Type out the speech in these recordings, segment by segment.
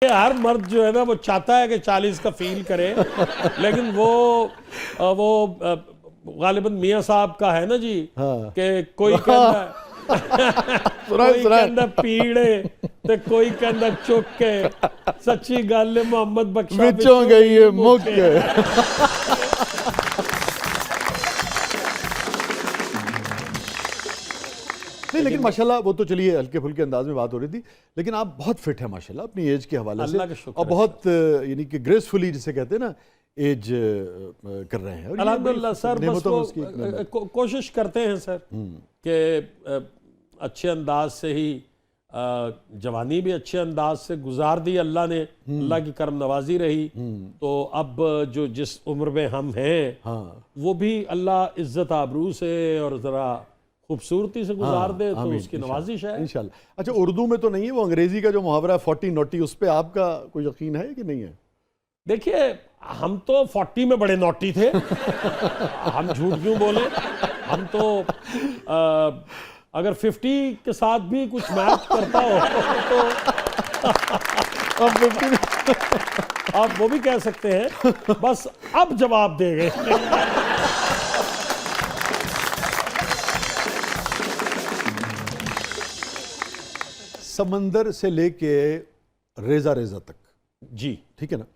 हर मर्द जो है ना वो चाहता है कि 40 का फील करे, लेकिन वो गालिबन मियाँ साहब का है ना जी, कि कोई कहता कोई कहता पीड़े ते कोई कहता चुके, सच्ची गल मोहम्मद बख्शा विचों गई है मुक। नहीं, लेकिन माशाल्लाह वो तो चलिए हल्के फुल्के अंदाज में बात हो रही थी, लेकिन आप बहुत फिट है माशाल्लाह अपनी एज के हवाले से, और बहुत यानी कि ग्रेसफुली जिसे कहते हैं ना एज कर रहे हैं। अल्हम्दुलिल्लाह सर, बस वो कोशिश करते हैं सर कि अच्छे अंदाज से ही जवानी भी अच्छे अंदाज से गुजार दी अल्लाह ने, अल्लाह की करम नवाजी रही, तो अब जो जिस उम्र में हम हैं वो भी अल्लाह इज्जत आबरू से और ज़रा खूबसूरती से गुजार दे, तो उसकी नवाजिश है इंशाल्लाह। अच्छा, उर्दू में तो नहीं है वो अंग्रेजी का जो मुहावरा 40 नोटी, उस पर आपका कोई यकीन है कि नहीं है? देखिए, हम तो 40 में बड़े नोटी थे। हम झूठ क्यों बोले, हम तो अगर 50 के साथ भी कुछ मैच करता हो तो अब 50 आप वो भी कह सकते हैं। बस अब जवाब दे गए। समंदर से लेके रेजा रेजा तक, जी ठीक है ना,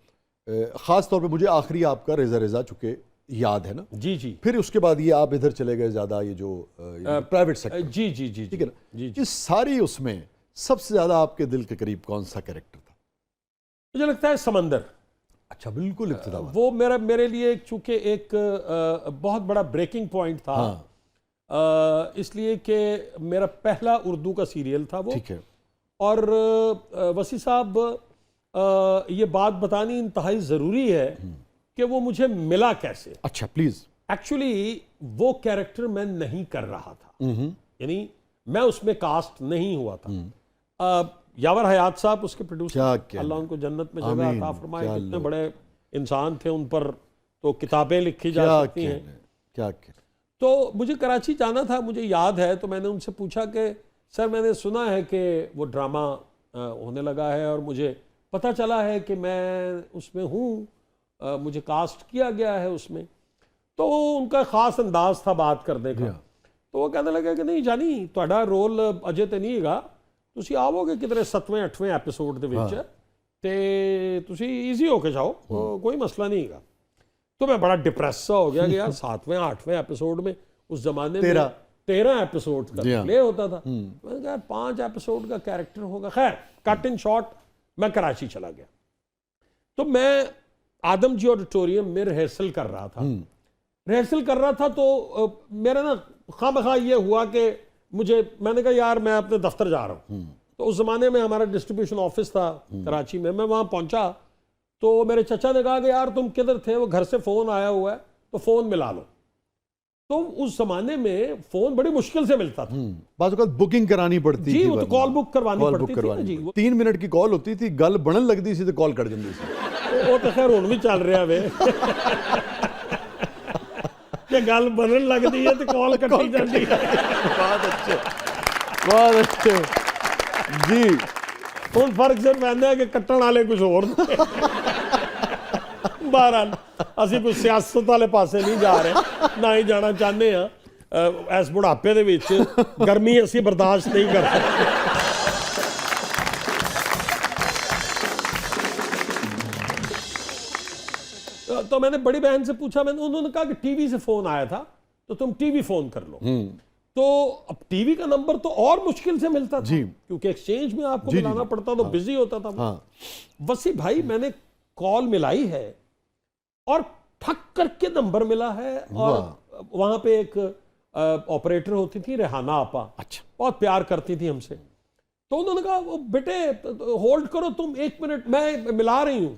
खास तौर पे मुझे आखिरी आपका रेजा रेजा चुके याद है ना? जी जी। फिर उसके बाद ये आप इधर चले गए ज्यादा ये जो प्राइवेट सेक्टर, जी जी जी, ठीक है ना? जी जी। इस सारी उसमें सबसे ज्यादा आपके दिल के करीब कौन सा कैरेक्टर था? मुझे लगता है समंदर। अच्छा, बिल्कुल इब्तिदा वो मेरे लिए चूंकि एक बहुत बड़ा ब्रेकिंग पॉइंट था। इसलिए कि मेरा पहला उर्दू का सीरियल था वो, ठीक है। और वसी साहब ये बात बतानी इंतहाई ज़रूरी है कि वो मुझे मिला कैसे। अच्छा प्लीज। एक्चुअली वो कैरेक्टर मैं नहीं कर रहा था, यानी मैं उसमें कास्ट नहीं हुआ था। यावर हयात साहब उसके प्रोड्यूसर, अल्लाह उनको जन्नत में जगह अता फरमाए, कितने बड़े इंसान थे, उन पर तो किताबें लिखी जा सकती हैं। क्या तो मुझे कराची जाना था, मुझे याद है, तो मैंने उनसे पूछा कि सर मैंने सुना है कि वो ड्रामा होने लगा है और मुझे पता चला है कि मैं उसमें हूँ, मुझे कास्ट किया गया है उसमें। तो उनका ख़ास अंदाज था बात करने का। तो वो कहने लगे कि नहीं जानी, तुहाडा रोल अजे तो नहीं हैगा, तुसी आवोगे किधरे 7वें 8वें एपिसोड दे विच ते तुसी ईजी होके जाओ, कोई मसला नहीं हैगा। तो मैं बड़ा डिप्रेस सा हो गया कि यार 7वें 8वें एपिसोड में, उस जमाने में 13 एपिसोड का प्ले होता था। मैंने कहा 5 एपिसोड का कैरेक्टर होगा। खैर कट इन शॉर्ट मैं कराची चला गया। तो मैं आदम जी ऑडिटोरियम में रिहर्सल कर रहा था। तो मेरा ना खामखा ये हुआ कि मैंने कहा यार मैं अपने दफ्तर जा रहा हूँ। तो उस जमाने में हमारा डिस्ट्रीब्यूशन ऑफिस था कराची में। मैं वहाँ पहुँचा तो मेरे चचा ने कहा कि यार तुम किधर थे, वो घर से फ़ोन आया हुआ है तो फ़ोन मिला लो। तो उस जमाने में फोन बड़ी मुश्किल से मिलता था, बात बुकिंग करानी पड़ती जी, वो तो कॉल बुक करवानी पड़ती थी ना जी। 3 मिनट की कॉल होती थी, गल बनन लगती सी तो कॉल कर जाती सी। वो तो खैर हुण भी चल रहा वे कि गल बनन लगती है तो कॉल कटी जाती है। बहुत अच्छे जी। हुण फर्क सिर्फ इन्ना है कि कट्टण वाले कुछ होर ने। बहरहाल असीं कोई सियासत वाले पासे नहीं जा रहे, ना ही जाना चाहते हैं। इस बुढ़ापे दे विच गर्मी असीं बर्दाश्त नहीं कर सकते। तो मैंने बड़ी बहन से पूछा, उन्होंने कहा कि टीवी से फोन आया था तो तुम टीवी फोन कर लो। तो अब टीवी का नंबर तो और मुश्किल से मिलता था क्योंकि एक्सचेंज में आपको मिलाना पड़ता, तो बिजी होता था। वसी भाई मैंने कॉल मिलाई है और ठक करके नंबर मिला है, और वहां पे एक ऑपरेटर होती थी रेहाना आपा, अच्छा, बहुत प्यार करती थी हमसे। तो उन्होंने कहा वो बेटे होल्ड करो तुम 1 मिनट, मैं मिला रही हूँ।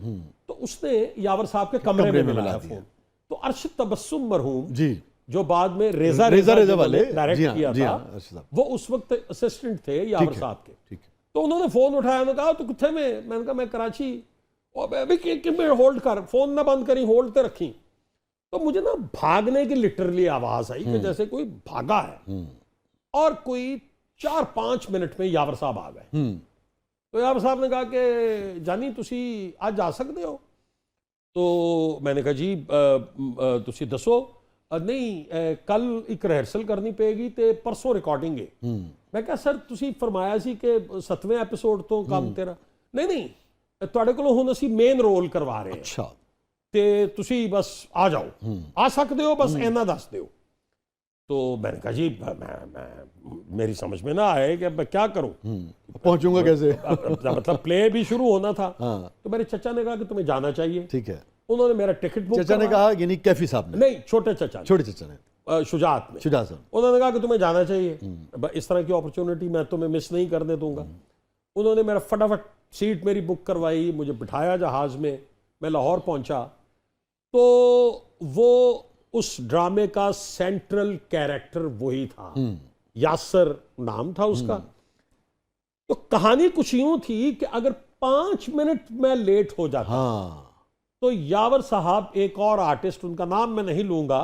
तो उसने यावर साहब के कमरे में मिलाया फोन। तो अरशद तबस्सुम मरहूम जी, जो बाद में रेजा वाले डायरेक्ट किया था, वो उस वक्त असिस्टेंट थे यावर साहब के। तो उन्होंने फोन उठाया, उन्होंने कहा तो कितने में? मैंने कहा मैं कराची। और होल्ड कर, फोन ना बंद करी, होल्ड पे रखी। तो मुझे ना भागने की लिटरली आवाज आई कि जैसे कोई भागा है, और कोई 4-5 मिनट में यावर साहब आ गए। तो यावर साहब ने कहा कि जानी तुसी आज जा सकते हो? तो मैंने कहा जी तुसी दसो। नहीं कल एक रिहर्सल करनी पेगी ते परसों रिकॉर्डिंग है। मैं कहा सर तुसी फरमाया सी कि 7वें एपिसोड तो काम तेरा नहीं तुहाडे कोलों हुण असीं मेन रोल करवा रहे हैं। अच्छा ते तुसी बस आ जाओ, आ सकते हो, बस इन्ना दस दो। तो मैंने कहा जी मैं मेरी समझ में ना आए कि मैं क्या करूं, पहुंचूंगा कैसे? मतलब प्ले भी शुरू होना था। तो मेरे चचा ने कहा कि तुम्हें जाना चाहिए। ठीक है। उन्होंने मेरा टिकट बुक चचा ने कहा, यानी कैफी साहब ने? नहीं, छोटे चचा ने, छोटे चचा ने, शुजात में। शुजात साहब। उन्होंने कहा कि तुम्हें जाना चाहिए, इस तरह की अपॉर्चुनिटी मैं तुम्हें मिस नहीं करने दूंगा। उन्होंने मेरा फटाफट सीट मेरी बुक करवाई, मुझे बिठाया जहाज में, मैं लाहौर पहुंचा। तो वो उस ड्रामे का सेंट्रल कैरेक्टर वही था, यासर नाम था उसका। तो कहानी कुछ यूं थी कि अगर 5 मिनट में लेट हो जाता तो यावर साहब, एक और आर्टिस्ट, उनका नाम मैं नहीं लूंगा,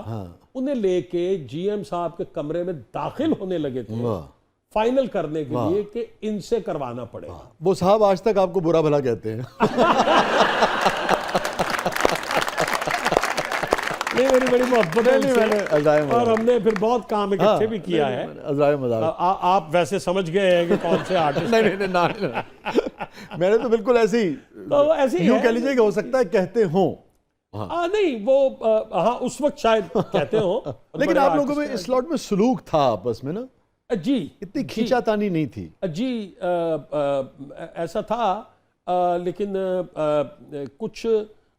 उन्हें लेके जीएम साहब के कमरे में दाखिल होने लगे थे फाइनल करने के लिए कि इनसे करवाना पड़ेगा। वो साहब आज तक आपको बुरा भला कहते हैं। नहीं, मेरी बड़ी मोहब्बत है उनसे, और हमने फिर बहुत काम इकट्ठे भी किया है। आप वैसे समझ गए हैं कि कौन से आर्टिस्ट। नहीं, मैंने तो बिल्कुल ऐसे ही, तो ऐसे यूं कह लीजिए कि हो सकता है कहते हों। नहीं वो हाँ उस वक्त शायद कहते हो। लेकिन आप लोगों में इस स्लॉट में सलूक था आपस में ना? जी, इतनी खींचातानी नहीं थी जी। ऐसा था, लेकिन कुछ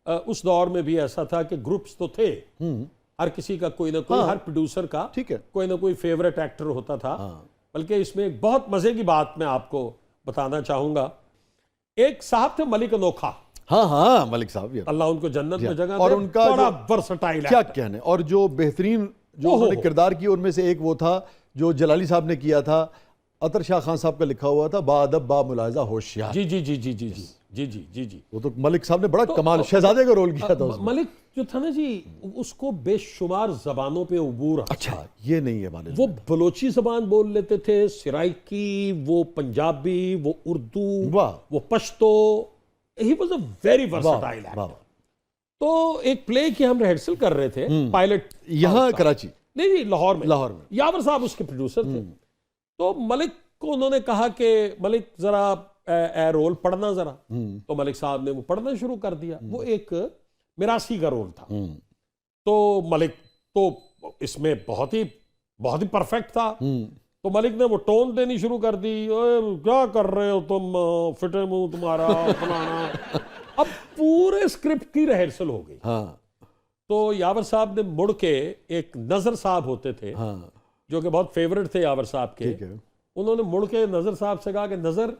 उस दौर में भी ऐसा था कि ग्रुप्स तो थे, हर किसी का कोई ना कोई, हर प्रोड्यूसर का ठीक है, कोई ना कोई फेवरेट एक्टर होता था। बल्कि इसमें एक बहुत मजे की बात मैं आपको बताना चाहूंगा। एक साहब थे मलिक अनोखा। हाँ, मलिक साहब, अल्लाह उनको जन्नत में जगह और दे, उनका बड़ा वर्सटाइल क्या कहने, और जो बेहतरीन जो उन्होंने किरदार किया उनमें से एक वो था जो जलाली साहब ने किया था, अतर शाह खान साहब का लिखा हुआ था, बाअदब बा मुलाहिजा होशियार। जी जी जी जी जी जी जी जी जी जी। वो तो मलिक साहब ने बड़ा कमाल शहजादे का रोल किया था उसमें। मलिक जो था ना जी, उसको बेशुमार जबानों पे उबूर। अच्छा, ये नहीं है माने। वो बलोची जबान बोल लेते थे, सिराइकी, वो पंजाबी, वो उर्दू, वो Pashto. He was a very versatile actor. तो एक प्ले की हम रिहर्सल कर रहे थे, पायलट, यहाँ कराची नहीं, लाहौर में। यावर साहब उसके प्रोड्यूसर थे। तो मलिक को उन्होंने कहा कि मलिक जरा रोल पढ़ना जरा। तो मलिक साहब ने वो पढ़ना शुरू कर दिया। वो एक मिरासी का रोल था। तो मलिक तो इसमें बहुत ही परफेक्ट था। तो मलिक ने वो टोन देनी शुरू कर दी, क्या कर रहे हो तुम, फिटे मुंह तुम्हारा, फलाना। अब पूरे स्क्रिप्ट की रिहर्सल हो गई। तो यावर साहब ने मुड़ के, एक नजर साहब होते थे जो कि बहुत फेवरेट थे यावर साहब के, उन्होंने मुड़ के नजर साहब से कहा कि नजर,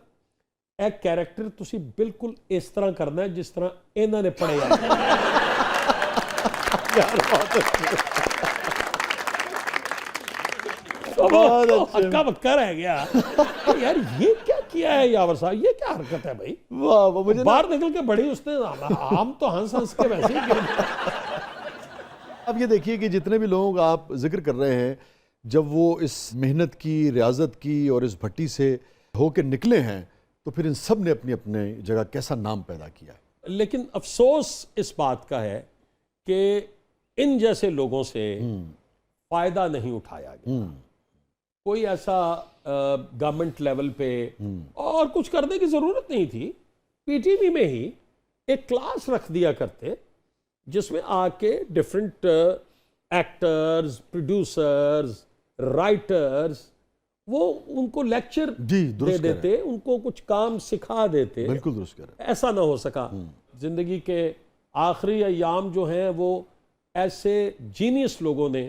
एक कैरेक्टर तुसी बिल्कुल इस तरह करना है जिस तरह इन्हों ने पढ़े यार। हक्का बक्का रह गया यार, ये क्या किया है यावर साहब, ये क्या हरकत है भाई। वाह, मुझे बाहर निकल के बड़ी उसने, हम तो हंस हंस के वैसे ही गिर। अब ये देखिए कि जितने भी लोग आप जिक्र कर रहे हैं, जब वो इस मेहनत की, रियाजत की और इस भट्टी से होकर निकले हैं, तो फिर इन सब ने अपनी अपने जगह कैसा नाम पैदा किया है। लेकिन अफसोस इस बात का है कि इन जैसे लोगों से फायदा नहीं उठाया गया। कोई ऐसा गवर्नमेंट लेवल पे और कुछ करने की जरूरत नहीं थी। पीटीवी में ही एक क्लास रख दिया करते जिसमें आके डिफरेंट एक्टर्स, प्रोड्यूसर्स, राइटर्स, वो उनको लेक्चर दे देते, उनको कुछ काम सिखा देते। बिल्कुल दुरुस्त कर रहे हैं। ऐसा ना हो सका। जिंदगी के आखिरी अयाम जो हैं वो ऐसे जीनियस लोगों ने